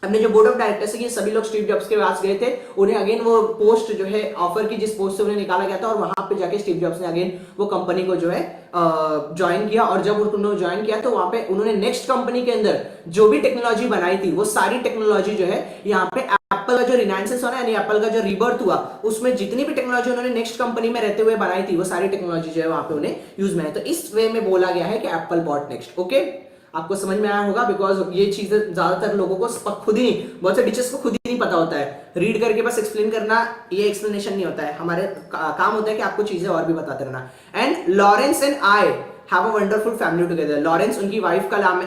अपने जो बोर्ड ऑफ डायरेक्टर्स है, ये सभी लोग स्टीव जॉब्स के पास गए थे, उन्हें अगेन वो पोस्ट जो है ऑफर की, जिस पोस्ट से उन्हें निकाला गया था, और वहां पे जाके स्टीव जॉब्स ने अगेन वो कंपनी को जो है ज्वाइन किया। और जब उन्होंने ज्वाइन किया तो वहां पे उन्होंने नेक्स्ट कंपनी के अंदर जो भी टेक्नोलॉजी बनाई थी, वो सारी टेक्नोलॉजी जो है यहाँ पे एप्पल का जो रिनाइसेंस हुआ, यानी एप्पल का जो रीबर्थ हुआ, उसमें जितनी भी टेक्नोलॉजी उन्होंने नेक्स्ट कंपनी में रहते हुए बनाई थी, वो सारी टेक्नोलॉजी जो है वहां पे उन्हें यूज में है। तो इस वे में बोला गया है कि एप्पल बॉट नेक्स्ट। ओके, आपको समझ में आया होगा, बिकॉज ये चीजें ज्यादातर लोगों को खुद ही नहीं, बहुत से टीचर्स को खुद ही नहीं पता होता है। रीड करके बस एक्सप्लेन करना ये एक्सप्लेनेशन नहीं होता है, हमारे काम होता है कि आपको चीजें और भी बताते रहना। And Lawrence and I have a wonderful family together. Lawrence उनकी वाइफ का नाम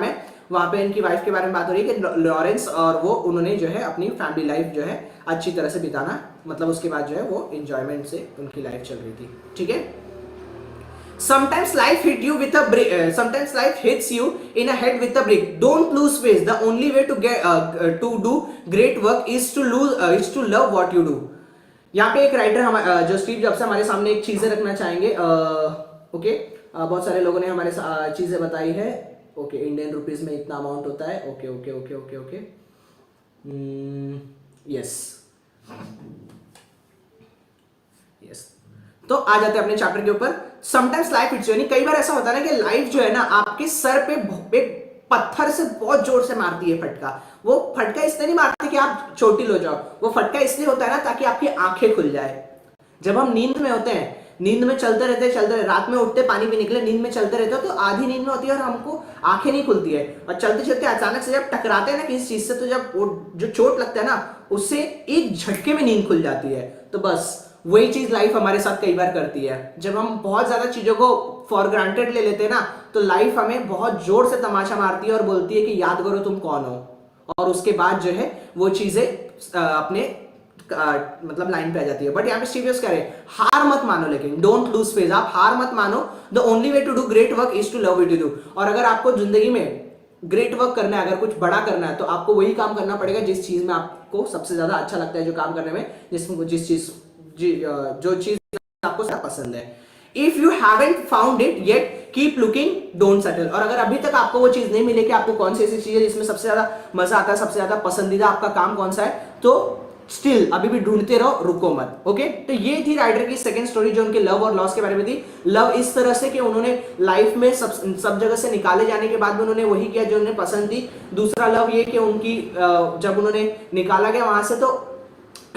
है, वहां पे इनकी वाइफ के बारे में बात हो रही है कि लॉरेंस और वो, उन्होंने जो है अपनी फैमिली लाइफ जो है अच्छी तरह से बिताना, मतलब उसके बाद जो है वो एंजॉयमेंट से उनकी लाइफ चल रही थी, ठीक है। Sometimes life hits you in a head with a brick. Don't lose faith. The only way to do great work is to love what you do. यहाँ पे एक राइटर जो स्टीव जॉब्स हमारे सामने एक चीजें रखना चाहेंगे। ओके, बहुत सारे लोगों ने हमारे चीजें बताई है। ओके इंडियन रुपीज में इतना अमाउंट होता है, okay okay okay okay okay, yes yes. तो आ जाते हैं अपने चैप्टर के ऊपर। समटाइम्स लाइफ इट्स, यानी कई बार ऐसा होता है ना कि लाइफ जो है ना आपके सर पे एक पत्थर से बहुत जोर से मारती है फटका। वो फटका इसलिए नहीं मारती कि आप चोटिल हो जाओ, वो फटका इसलिए होता है ना ताकि आपकी आंखें खुल जाए। जब हम नींद में होते हैं, नींद में चलते रहते रात में उठते पानी पीने के लिए, नींद में चलते रहते हो तो आधी नींद में होती है और हमको आंखें नहीं खुलती है, और चलते चलते अचानक से जब टकराते हैं ना किसी चीज से, तो जब वो जो चोट लगता है ना उससे एक झटके में नींद खुल जाती है। तो बस वही चीज लाइफ हमारे साथ कई बार करती है। जब हम बहुत ज्यादा चीजों को फॉर ग्रांटेड ले लेते हैं ना, तो लाइफ हमें बहुत जोर से तमाशा मारती है और बोलती है कि याद करो तुम कौन हो, और उसके बाद जो है वो चीजें अपने मतलब लाइन पे आ जाती है। बट यहाँ पे स्टीवियस कह रहे हैं हार मत मानो, लेकिन डोंट लूज फेज, आप हार मत मानो। The only way to do great work is to love it you do. और अगर आपको जिंदगी में ग्रेट वर्क करना है, अगर कुछ बड़ा करना है, तो आपको वही काम करना पड़ेगा जिस चीज में आपको सबसे ज्यादा अच्छा लगता है, जो काम करने में जो चीज आपको पसंद है। If you haven't found it yet keep looking, don't settle. और अगर अभी तक आपको वो चीज नहीं मिले कि आपको कौन सी ऐसी चीज है जिसमें सबसे ज्यादा मजा आता है, सबसे ज्यादा पसंदीदा आपका काम कौन सा है, तो स्टिल अभी भी ढूंढते रहो, रुको मत। ओके, तो ये थी राइटर की सेकंड स्टोरी जो उनके लव और लॉस के बारे में थी। लव इस तरह से कि उन्होंने लाइफ में सब जगह से निकाले जाने के बाद भी उन्होंने वही किया जो उन्हें पसंद थी। दूसरा लव ये कि उनकी जब उन्होंने निकाला गया वहां से, तो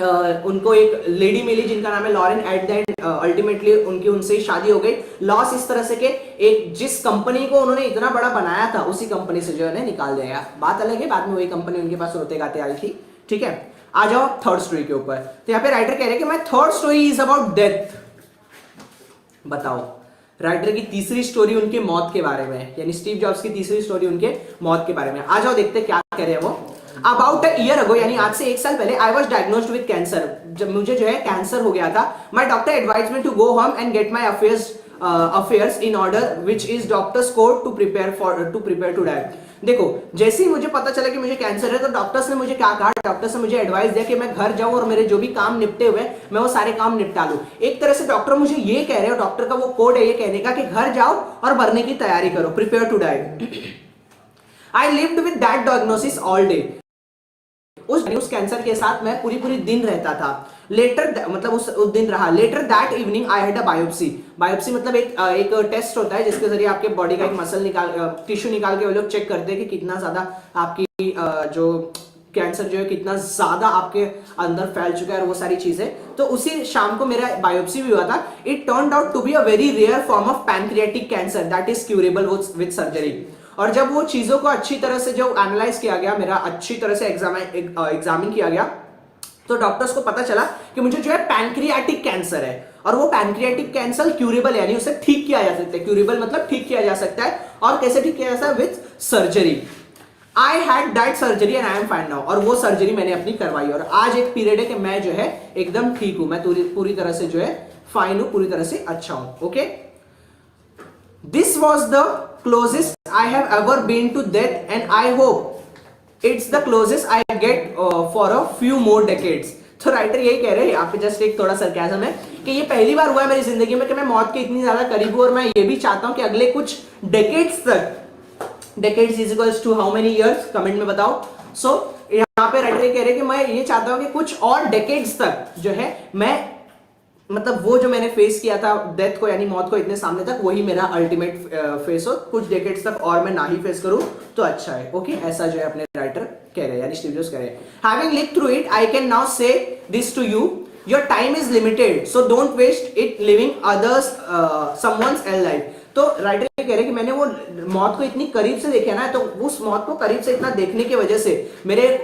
उनको एक लेडी मिली जिनका नाम है Lauren. At the end ultimately उनकी उनसे शादी हो गई। लॉस इस तरह से कि एक जिस कंपनी को उन्होंने इतना बड़ा बनाया था, उसी कंपनी से जो है निकाल दिया। बात अलग है, बाद में वही कंपनी उनके पास रोते गाते आई थी। ठीक है, आ जाओ थर्ड स्टोरी के ऊपर। तो यहाँ पे राइटर कह रहे हैं कि my third story is about death. बताओ, राइटर की तीसरी स्टोरी उनकी मौत के बारे में, यानी स्टीव जॉब्स की तीसरी स्टोरी उनके मौत के बारे में। आ जाओ देखते क्या कह रहे हैं वो। अबाउट अ ईयर अगो, यानी आज से 1 साल पहले, I was diagnosed with cancer. जब मुझे जो है कैंसर हो गया था, my doctor advise me to go home and get my affairs in order which is doctor's code to prepare to die. देखो, जैसे ही मुझे पता चला कि मुझे कैंसर है, तो डॉक्टर्स ने मुझे क्या कहा, डॉक्टर्स ने मुझे एडवाइस दिया कि मैं घर जाऊं और मेरे जो भी काम निपटे हुए मैं वो सारे काम निपटा लूं। एक तरह से डॉक्टर मुझे ये कह रहे हो, डॉक्टर का वो कोड है ये कहने का कि घर जाओ और मरने की तैयारी करो, prepare to die. I lived with that diagnosis all day. उस कैंसर के साथ मैं पूरी दिन रहता था। लेटर मतलब उस दिन रहा। Later that evening I had a biopsy. Biopsy मतलब एक टेस्ट होता है जिसके जरिए आपके बॉडी का एक मसल टिश्यू निकाल के वो लोग चेक करते हैं कि कितना ज्यादा आपकी जो कैंसर जो है कितना ज्यादा आपके अंदर फैल चुका है और वो सारी चीजें। तो उसी शाम को मेरा बायोप्सी भी हुआ था। It turned out to be a very rare form of pancreatic cancer that is curable with surgery. और जब वो चीजों को अच्छी तरह से जो एनालाइज किया गया, मेरा अच्छी तरह से एग्जामिन किया गया, तो डॉक्टर्स को पता चला कि मुझे जो है पैनक्रियाटिक कैंसर है। और वो पैनक्रियाटिक कैंसर क्यूरेबल है, यानी उसे ठीक किया जा सकता है। क्यूरेबल मतलब ठीक किया जा सकता है। और कैसे ठीक किया जा सकता है? With surgery. I had that surgery and I am fine now. और वो सर्जरी मैंने अपनी करवाई और आज एक पीरियड है कि मैं जो है एकदम ठीक हूं, मैं पूरी तरह से जो है फाइन हूं, पूरी तरह से अच्छा हूं। Okay, this was the closest I have ever been to death and I hope it's the closest I get for a few more decades। तो राइटर यही कह रहे हैं, यहाँ पे जस्ट एक थोड़ा सरकाज़म है कि ये पहली बार हुआ है मेरी जिंदगी में कि मैं मौत के इतनी ज्यादा करीब हूं, और मैं ये भी चाहता हूं कि अगले कुछ डेकेड्स तक, decades is equals to how many years, comment में बताओ। सो यहाँ पे राइटर ये कह रहे हैं कि मैं ये चाहता हूं कि कुछ और डेकेड्स तक जो है मैं मतलब वो जो मैंने फेस किया था डेथ को, यानी मौत को इतने सामने तक, वही मेरा अल्टीमेट फेस हो। कुछ डेकेड्स तक और मैं ना ही फेस करूं तो अच्छा है। ओके, ऐसा जो है अपने राइटर कह रहे हैं, यानी स्टीव जॉब्स कह रहे हैं। Having lived through it I can now say this to you, your time is limited so don't waste it living others someone's else life. तो राइटर ये कह रहे हैं कि मैंने वो मौत को इतनी करीब से देखा ना, तो उस मौत को करीब से इतना देखने की वजह से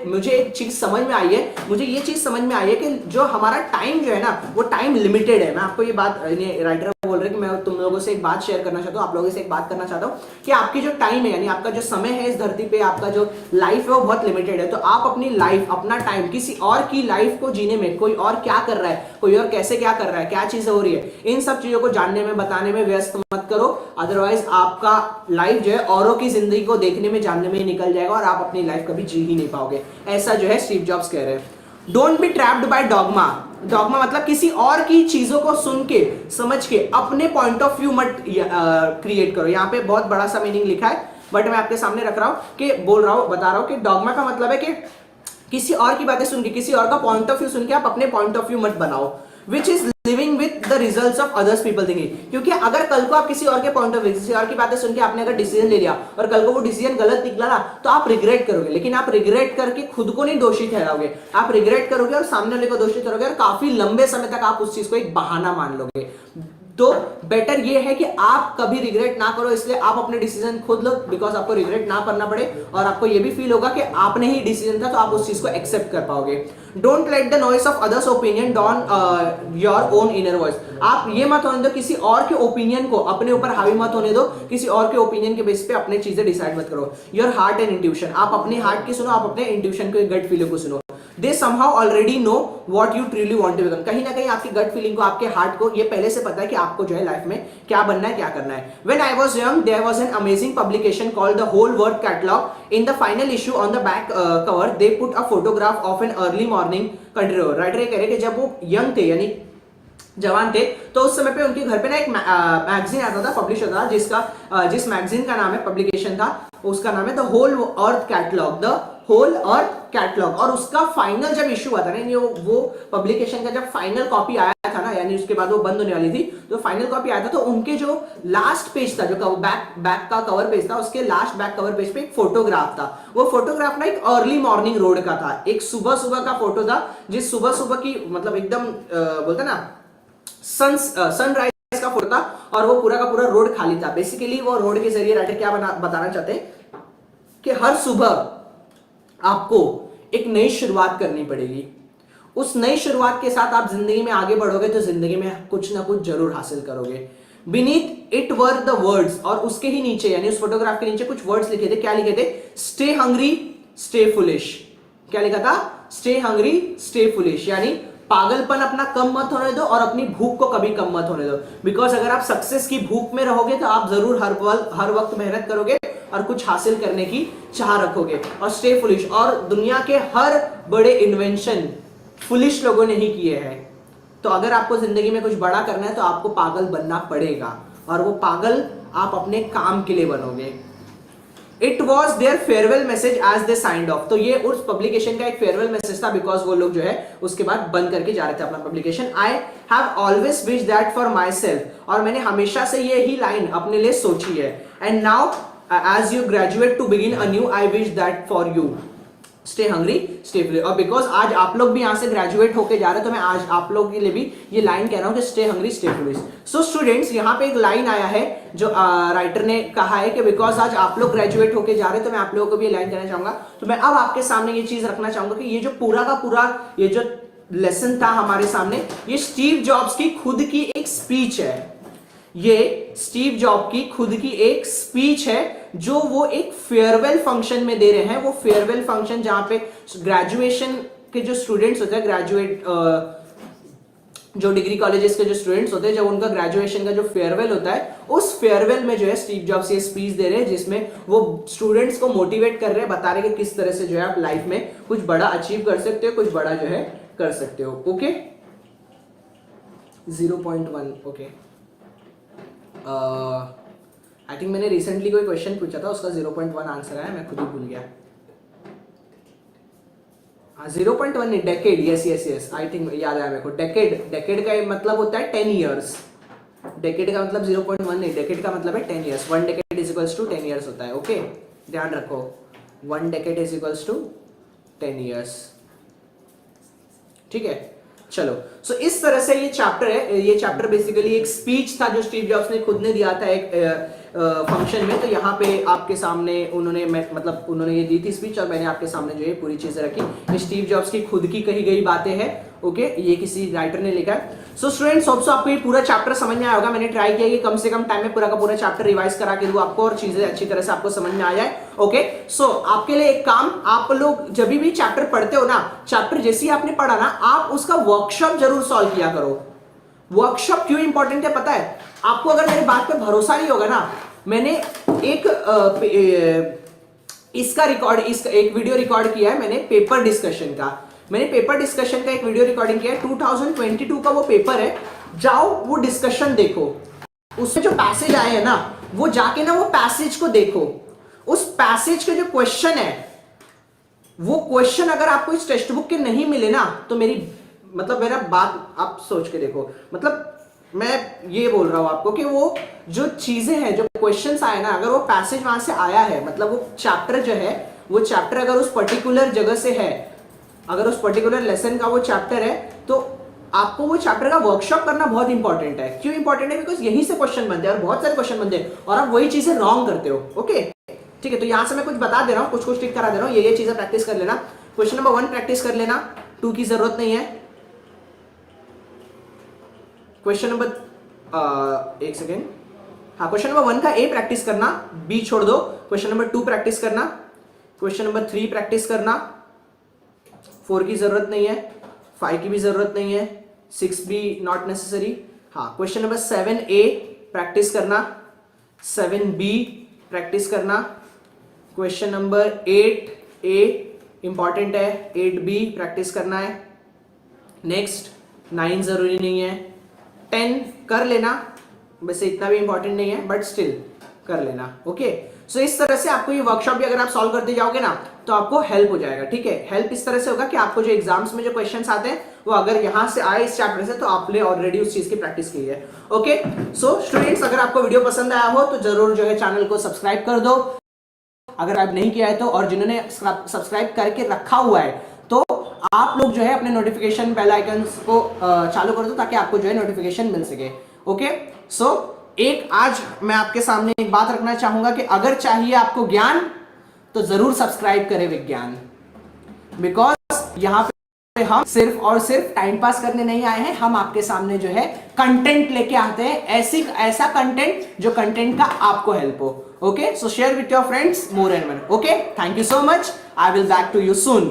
मुझे एक चीज समझ में आई है, मुझे ये चीज समझ में आई है कि जो हमारा टाइम जो है ना, वो टाइम लिमिटेड है। मैं आपको ये बात, राइटर बोल रहे हैं कि मैं तुम लोगों से एक बात शेयर करना चाहता हूँ, आप लोगों से एक बात करना चाहता हूँ कि आपकी जो टाइम है, यानी आपका जो समय है इस धरती पे, आपका जो लाइफ है वो बहुत लिमिटेड है। तो आप अपनी लाइफ, अपना टाइम किसी और की लाइफ को जीने में, कोई और क्या कर रहा है, कोई और कैसे क्या कर रहा है, क्या चीजें हो रही है, इन सब चीजों को जानने में, बताने में व्यस्त मत करो। अदरवाइज आपका लाइफ जो है औरों की जिंदगी को देखने में, जानने में ही निकल जाएगा और आप अपनी लाइफ कभी जी ही नहीं पाओगे। ऐसा जो है स्टीव जॉब्स कह रहे हैं। Don't be trapped bye dogma. Dogma मतलब किसी और की चीजों को सुन के, समझ के अपने पॉइंट ऑफ व्यू मत क्रिएट करो। यहाँ पे बहुत बड़ा सा मीनिंग लिखा है, बट मैं आपके सामने रख रहा हूं कि बोल रहा हूं, बता रहा हूं कि डॉगमा का मतलब है कि किसी और की बातें सुन के, किसी और का पॉइंट ऑफ व्यू सुन के आप अपने पॉइंट ऑफ व्यू मत बनाओ, which is living with the results of others people thinking. क्योंकि अगर कल को आप किसी और के पॉइंट ऑफ व्यू, किसी और की बातें सुन के आपने अगर डिसीजन ले लिया और कल को वो डिसीजन गलत निकला ना, तो आप रिग्रेट करोगे। लेकिन आप रिग्रेट करके खुद को नहीं दोषी ठहराओगे, आप रिग्रेट करोगे और सामने वाले को दोषी ठहराओगे और काफी लंबे समय तक आप उस चीज को एक बहाना मान लोगे। तो बेटर ये है कि आप कभी रिग्रेट ना करो, इसलिए आप अपने डिसीजन खुद लो, बिकॉज आपको रिग्रेट ना करना पड़े और आपको ये भी फील होगा कि आपने ही डिसीजन था, तो आप उस चीज को एक्सेप्ट कर पाओगे। Don't let the noise of others opinion down your own inner voice. आप ये मत होने दो किसी और के ओपिनियन को अपने ऊपर हावी मत होने दो, किसी और के ओपिनियन के बेस पे अपने चीजें डिसाइड मत करो। योर हार्ट एंड इंट्यूशन, आप अपने हार्ट की सुनो, आप अपने इंट्यूशन को, गट फीलिंग को सुनो। They somehow already know what you truly want to become। कहीं ना कहीं आपकी गट फीलिंग को, आपके हार्ट को ये पहले से पता है कि आपको जो है लाइफ में क्या बनना है, क्या करना है। When I was young, there was an amazing publication called the Whole Word Catalog. In the final issue, on the back cover, they put a photograph of an early morning country road। Writer ये कह रहे कि जब वो young थे, यानी जवान थे, तो उस समय पे उनके घर पे ना एक मैगजीन आता था, पब्लिश होता था, जिस मैगजीन का नाम है, पब्लिकेशन था, उसका नाम है the Whole Earth Catalog, the Whole Earth Catalog. और उसका फाइनल जब इशू हुआ था ना, वो पब्लिकेशन का जब फाइनल कॉपी आया था ना, यानी उसके बाद वो बंद होने वाली थी, तो फाइनल कॉपी आया था, तो उनके जो लास्ट पेज था, जो बैक का कवर पेज था, उसके लास्ट बैक कवर पेज पे एक फोटोग्राफ था। वो फोटोग्राफ ना एक अर्ली मॉर्निंग रोड का था, एक सुबह सुबह का फोटो था, जिस सुबह सुबह की मतलब एकदम बोलते ना सनराइज का फोटो था, और वो पूरा का पूरा रोड खाली था। बेसिकली वो रोड के जरिए राइटर क्या बताना चाहते हैं कि हर सुबह आपको एक नई शुरुआत करनी पड़ेगी। उस नई शुरुआत के साथ आप जिंदगी में आगे बढ़ोगे तो जिंदगी में कुछ ना कुछ जरूर हासिल करोगे। Beneath it were the words, और उसके ही नीचे यानी उस फोटोग्राफ के नीचे कुछ वर्ड्स लिखे थे। क्या लिखे थे? Stay hungry stay foolish. क्या लिखा था? स्टे हंग्री स्टे फुलिश, यानी पागलपन अपना कम मत होने दो और अपनी भूख को कभी कम मत होने दो। बिकॉज अगर आप सक्सेस की भूख में रहोगे तो आप जरूर हर वक्त मेहनत करोगे और कुछ हासिल करने की चाह रखोगे। और स्टे फुलिश, और दुनिया के हर बड़े इन्वेंशन फुलिश लोगों ने ही किए हैं। तो अगर आपको जिंदगी में कुछ बड़ा करना है तो आपको पागल बनना पड़ेगा, और वो पागल आप अपने काम के लिए बनोगे। It was their farewell message as they signed off. तो ये उस पब्लिकेशन का एक फेयरवेल मैसेज था, बिकॉज वो लोग जो है उसके बाद बंद करके जा रहे थे अपना publication. I have always wish that for my self, और मैंने हमेशा से ये ही लाइन अपने लिए सोची है। And now as you graduate to begin a new, I wish that for you. Stay hungry stay foolish. और बिकॉज आज आप लोग भी यहां से ग्रेजुएट होके जा रहे हैं, तो मैं आज आप लोग के लिए भी ये लाइन कह रहा हूं कि stay hungry stay foolish. So students, यहाँ पे एक लाइन आया है जो राइटर ने कहा है कि बिकॉज आज आप लोग ग्रेजुएट होके जा रहे हैं, तो मैं आप लोगों को भी ये लाइन कहना चाहूंगा। तो मैं अब आपके सामने ये चीज रखना चाहूंगा कि ये जो पूरा का पूरा ये जो लेसन था हमारे सामने, ये स्टीव जॉब्स की खुद की एक स्पीच है। ये स्टीव जॉब की खुद की एक स्पीच है जो वो एक फेयरवेल फंक्शन में दे रहे हैं। वो फेयरवेल फंक्शन जहां पे ग्रेजुएशन के जो स्टूडेंट्स होते हैं, ग्रेजुएट जो डिग्री कॉलेजेस के जो स्टूडेंट्स होते हैं, जब उनका ग्रेजुएशन का जो फेयरवेल होता है, उस फेयरवेल में जो है स्टीव जॉब्स ये स्पीच दे रहे हैं, जिसमें वो स्टूडेंट्स को मोटिवेट कर रहे हैं, बता रहे हैं कि किस तरह से जो है आप लाइफ में कुछ बड़ा अचीव कर सकते हो, कुछ बड़ा जो है कर सकते हो। Okay 0.1 okay. आई थिंक मैंने रिसेंटली कोई क्वेश्चन पूछा था, उसका 0.1 आंसर आया, मैं खुद ही भूल गया। 0.1 नहीं, डेकेड। यस आई थिंक याद आया मेरे को। डेकेड का मतलब होता है 10 ईयर्स। डेकेड का मतलब 0.1 नहीं, डेकेड का मतलब है 10 years. 1 decade is equals to 10 years होता है। ओके ध्यान रखो, 1 decade is equals to 10 years. ठीक है, चलो। सो इस तरह से ये चैप्टर है। ये चैप्टर बेसिकली एक स्पीच था जो स्टीव जॉब्स ने खुद ने दिया था एक फंक्शन में। तो यहाँ पे आपके सामने उन्होंने ये दी थी स्पीच, और मैंने आपके सामने जो है पूरी चीजें रखी। ये स्टीव जॉब्स की खुद की कही गई बातें हैं। ओके ये किसी राइटर ने लिखा है। सो स्टूडेंट्स, होप सो आपको ये पूरा चैप्टर समझ में आया होगा। मैंने ट्राई किया कि कम से कम टाइम में पूरा का पूरा चैप्टर रिवाइज करा के दूं आपको, और चीजें अच्छी तरह से आपको समझ में आ जाए। ओके सो आपके लिए एक काम, आप लोग जब भी चैप्टर पढ़ते हो ना, चैप्टर जैसे ही आपने पढ़ा ना, आप उसका वर्कशॉप जरूर सॉल्व किया करो। वर्कशॉप क्यों इंपॉर्टेंट है पता है आपको? अगर मेरी बात पे भरोसा नहीं होगा ना, मैंने एक एक वीडियो रिकॉर्ड किया है मैंने पेपर डिस्कशन का। मैंने पेपर डिस्कशन का एक वीडियो रिकॉर्डिंग किया है। 2022 का वो पेपर है, जाओ वो डिस्कशन देखो। उसमें जो पैसेज आए हैं ना, वो जाके ना वो पैसेज को देखो। उस पैसेज के जो क्वेश्चन है, वो क्वेश्चन अगर आपको इस टेक्स्ट बुक के नहीं मिले ना, तो मेरा बात आप सोच के देखो, मतलब मैं ये बोल रहा हूं आपको कि वो जो चीजें हैं, जो क्वेश्चंस आए ना, अगर वो पैसेज वहां से आया है, मतलब वो चैप्टर जो है, वो चैप्टर अगर उस पर्टिकुलर जगह से है, अगर उस पर्टिकुलर लेसन का वो चैप्टर है, तो आपको वो चैप्टर का वर्कशॉप करना बहुत इंपॉर्टेंट है। क्यों इंपॉर्टेंट है? बिकॉज यहीं से क्वेश्चन बनते हैं और बहुत सारे क्वेश्चन बनते हैं और आप वही चीजें रॉन्ग करते हो। ओके ठीक है, तो यहां से मैं कुछ बता दे रहा हूं, कुछ टिक करा दे रहा हूं, ये चीजें प्रैक्टिस कर लेना। क्वेश्चन नंबर 1 प्रैक्टिस कर लेना, 2 की जरूरत नहीं है। क्वेश्चन नंबर एक सेकेंड, हाँ, क्वेश्चन नंबर 1 का ए प्रैक्टिस करना, बी छोड़ दो। क्वेश्चन नंबर 2 प्रैक्टिस करना, क्वेश्चन नंबर 3 प्रैक्टिस करना, 4 की जरूरत नहीं है, 5 की भी जरूरत नहीं है, 6 भी नॉट नेसेसरी। हाँ, क्वेश्चन नंबर 7 ए प्रैक्टिस करना, 7 बी प्रैक्टिस करना, क्वेश्चन नंबर 8 ए इंपॉर्टेंट है, 8 बी प्रैक्टिस करना है। नेक्स्ट 9 जरूरी नहीं है, 10 कर लेना, वैसे इतना भी इंपॉर्टेंट नहीं है बट स्टिल कर लेना। ओके, सो इस तरह से आपको ये वर्कशॉप भी अगर आप सॉल्व करते जाओगे ना, तो आपको हेल्प हो जाएगा। ठीक है, हेल्प इस तरह से होगा कि आपको जो एग्जाम्स में जो क्वेश्चंस आते हैं, वो अगर यहां से आए इस चैप्टर से, तो आपने ऑलरेडी उस चीज की प्रैक्टिस की है। ओके, सो स्टूडेंट्स, अगर आपको वीडियो पसंद आया हो तो जरूर जो है चैनल को सब्सक्राइब कर दो, अगर आप नहीं किया है तो, और जिन्होंने सब्सक्राइब करके रखा हुआ है तो आप लोग जो है अपने नोटिफिकेशन बेल आइकन्स को चालू कर दो, ताकि आपको जो है नोटिफिकेशन मिल सके। ओके, सो एक आज मैं आपके सामने एक बात रखना चाहूंगा कि अगर चाहिए आपको ज्ञान, तो जरूर सब्सक्राइब करें विज्ञान, बिकॉज यहां पे हम सिर्फ और सिर्फ टाइम पास करने नहीं आए हैं, हम आपके सामने जो है कंटेंट लेके आते हैं, ऐसा कंटेंट जो कंटेंट का आपको हेल्प हो। Okay, so share with your friends more and more. Okay, thank you so much, I will back to you soon.